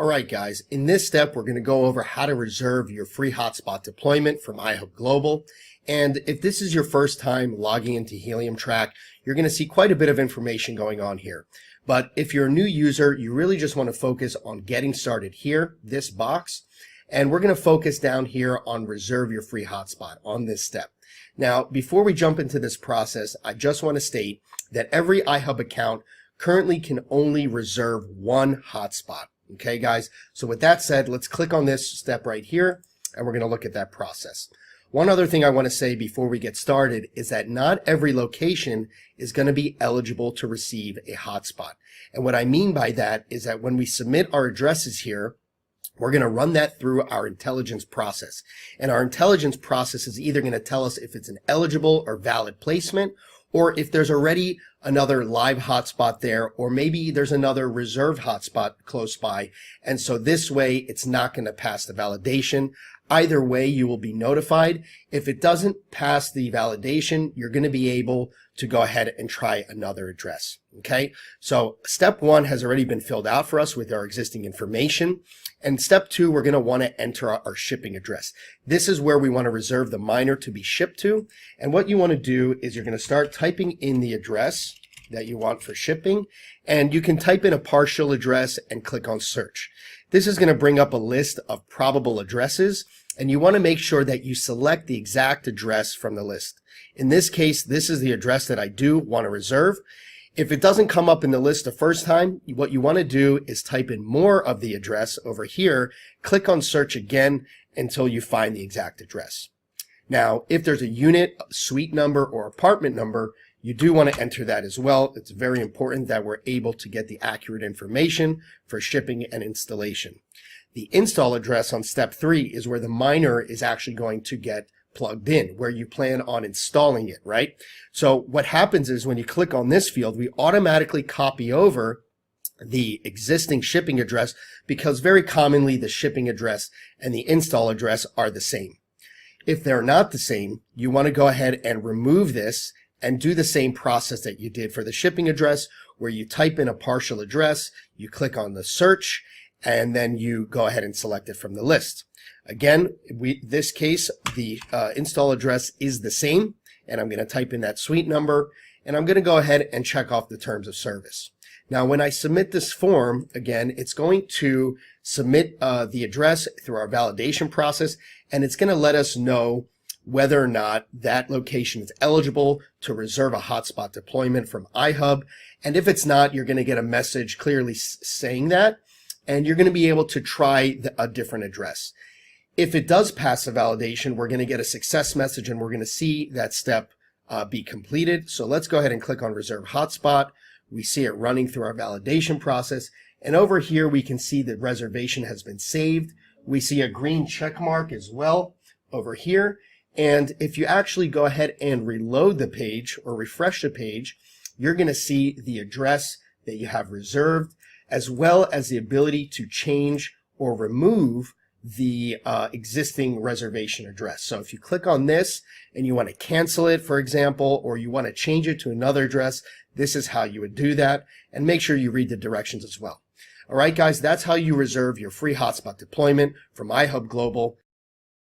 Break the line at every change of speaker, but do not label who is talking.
Alright guys, in this step we're going to go over how to reserve your free hotspot deployment from iHub Global. And if this is your first time logging into Helium Track, you're going to see quite a bit of information going on here. But if you're a new user, you really just want to focus on getting started here, this box. And we're going to focus down here on reserve your free hotspot on this step. Now, before we jump into this process, I just want to state that every iHub account currently can only reserve one hotspot. Okay, guys, so with that said, let's click on this step right here, and we're going to look at that process. One other thing I want to say before we get started is that not every location is going to be eligible to receive a hotspot. And what I mean by that is that when we submit our addresses here, we're going to run that through our intelligence process. And our intelligence process is either going to tell us if it's an eligible or valid placement, or if there's already another live hotspot there, or maybe there's another reserved hotspot close by. And so this way, it's not going to pass the validation. Either way, you will be notified. If it doesn't pass the validation, you're going to be able to go ahead and try another address. Okay, so step one has already been filled out for us with our existing information. And step two, we're going to want to enter our shipping address. This is where we want to reserve the miner to be shipped to. And what you want to do is you're going to start typing in the address that you want for shipping. And you can type in a partial address and click on search. This is going to bring up a list of probable addresses. And you want to make sure that you select the exact address from the list. In this case, this is the address that I do want to reserve. If it doesn't come up in the list the first time, what you want to do is type in more of the address over here, click on search again until you find the exact address. Now, if there's a unit, suite number, or apartment number, you do want to enter that as well. It's very important that we're able to get the accurate information for shipping and installation. The install address on step 3 is where the miner is actually going to get plugged in, where you plan on installing it, right? So what happens is when you click on this field, we automatically copy over the existing shipping address because very commonly the shipping address and the install address are the same. If they're not the same, you want to go ahead and remove this and do the same process that you did for the shipping address, where you type in a partial address, you click on the search, and then you go ahead and select it from the list. Again, this case, the install address is the same, and I'm going to type in that suite number, and I'm going to go ahead and check off the terms of service. Now, when I submit this form, again, it's going to submit the address through our validation process, and it's going to let us know whether or not that location is eligible to reserve a hotspot deployment from iHub. And if it's not, you're going to get a message clearly saying that, and you're going to be able to try a different address. If it does pass the validation, we're going to get a success message and we're going to see that step be completed. So let's go ahead and click on Reserve Hotspot. We see it running through our validation process. And over here, we can see that reservation has been saved. We see a green check mark as well over here. And if you actually go ahead and reload the page or refresh the page, you're going to see the address that you have reserved, as well as the ability to change or remove the existing reservation address. So if you click on this and you want to cancel it, for example, or you want to change it to another address, this is how you would do that. And make sure you read the directions as well. All right, guys, that's how you reserve your free hotspot deployment from iHub Global.